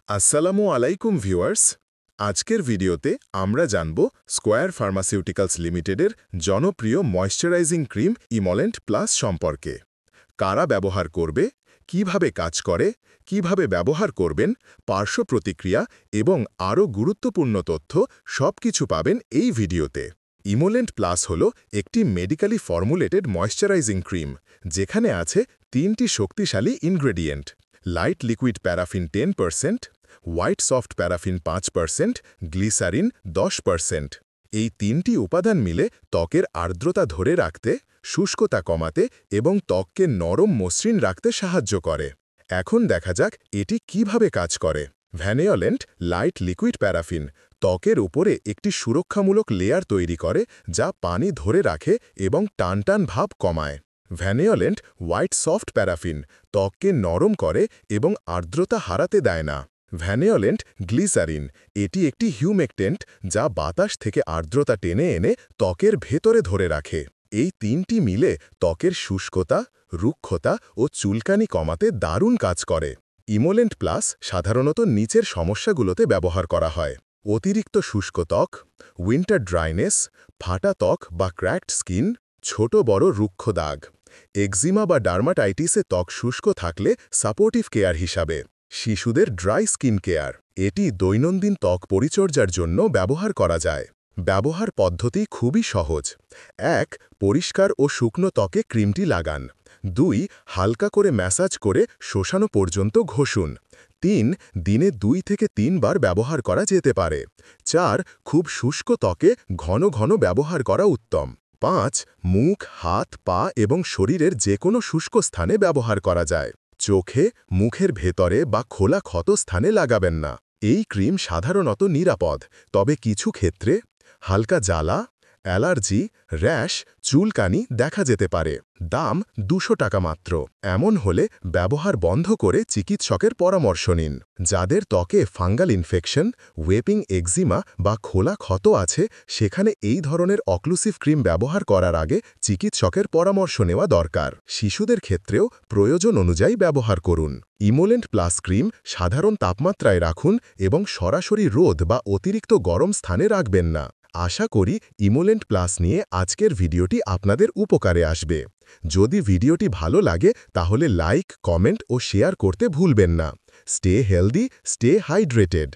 আসসালামু আলাইকুম ভিউয়ার্স। আজকের ভিডিওতে আমরা জানব স্কয়ার ফার্মাসিউটিক্যালস লিমিটেডের জনপ্রিয় ময়েশ্চারাইজিং ক্রিম ইমোলেন্ট প্লাস সম্পর্কে। কারা ব্যবহার করবে, কিভাবে কাজ করে, কিভাবে ব্যবহার করবেন, পার্শ্ব প্রতিক্রিয়া এবং আরও গুরুত্বপূর্ণ তথ্য সবকিছু পাবেন এই ভিডিওতে। ইমোলেন্ট প্লাস হল একটি মেডিকেলি ফর্মুলেটেড ময়েশ্চারাইজিং ক্রিম, যেখানে আছে 3টি শক্তিশালী ingredient: light liquid paraffin 10%, white soft paraffin 5%, glycerin 10%। এই 3টি উপাদান মিলে ত্বকের আর্দ্রতা ধরে রাখতে, শুষ্কতা কমাতে এবং ত্বককে নরম মসৃণ রাখতে সাহায্য করে। এখন দেখা যাক এটি কিভাবে কাজ করে। ভ্যানেওলেন্ট লাইট লিকুইড প্যারাফিন ত্বকের উপরে একটি সুরক্ষামূলক লেয়ার তৈরি করে, যা পানি ধরে রাখে এবং টানটান ভাব কমায়। ভ্যানেওলেন্ট হোয়াইট সফট প্যারাফিন ত্বককে নরম করে এবং আর্দ্রতা হারাতে দেয় না। ভ্যানেওলেন্ট গ্লিসারিন এটি একটি হিউমেকটেন্ট, যা বাতাস থেকে আর্দ্রতা টেনে এনে ত্বকের ভেতরে ধরে রাখে। এই 3টি মিলে ত্বকের শুষ্কতা, রুক্ষতা ও চুলকানি কমাতে দারুণ কাজ করে। ইমোলেন্ট প্লাস সাধারণত নিচের সমস্যাগুলোতে ব্যবহার করা হয়: অতিরিক্ত শুষ্ক ত্বক, উইন্টার ড্রাইনেস, ফাটা ত্বক বা ক্র্যাকড স্কিন, ছোট বড় রুক্ষ দাগ, একজিমা বা ডার্মাটাইটিসে ত্বক শুষ্ক থাকলে সাপোর্টিভ কেয়ার হিসাবে। শিশুদের ড্রাই স্কিন কেয়ার এটি দৈনন্দিন ত্বক পরিচর্যার জন্য ব্যবহার করা যায়। ব্যবহার পদ্ধতি খুবই সহজ। 1. পরিষ্কার ও শুকনো ত্বকে ক্রিমটি লাগান। 2. হালকা করে ম্যাসাজ করে শোষানো পর্যন্ত ঘষুন। 3. দিনে 2 থেকে 3 বার ব্যবহার করা যেতে পারে। 4. খুব শুষ্ক ত্বকে ঘন ঘন ব্যবহার করা উত্তম। 5. মুখ, হাত, পা এবং শরীরের যে কোনো শুষ্ক স্থানে ব্যবহার করা যায়। চোখে, মুখের ভেতরে বা খোলা ক্ষত স্থানে লাগাবেন না। এই ক্রিম সাধারণত নিরাপদ, তবে কিছু ক্ষেত্রে হালকা জ্বালা, অ্যালার্জি, র্যাশ, চুলকানি দেখা যেতে পারে। দাম 200 টাকা মাত্র। এমন হলে ব্যবহার বন্ধ করে চিকিৎসকের পরামর্শ নিন। যাদের ত্বকে ফাঙ্গাল ইনফেকশন, ওয়েপিং একজিমা বা খোলা ক্ষত আছে, সেখানে এই ধরনের অক্লুসিভ ক্রিম ব্যবহার করার আগে চিকিৎসকের পরামর্শ নেওয়া দরকার। শিশুদের ক্ষেত্রেও প্রয়োজন অনুযায়ী ব্যবহার করুন। ইমোলেন্ট প্লাস ক্রিম সাধারণ তাপমাত্রায় রাখুন এবং সরাসরি রোদ বা অতিরিক্ত গরম স্থানে রাখবেন না। আশা করি ইমোলেন্ট প্লাস নিয়ে আজকের ভিডিওটি আপনাদের উপকারে আসবে। যদি ভিডিওটি ভালো লাগে তাহলে লাইক, কমেন্ট ও শেয়ার করতে ভুলবেন না। Stay healthy, stay hydrated.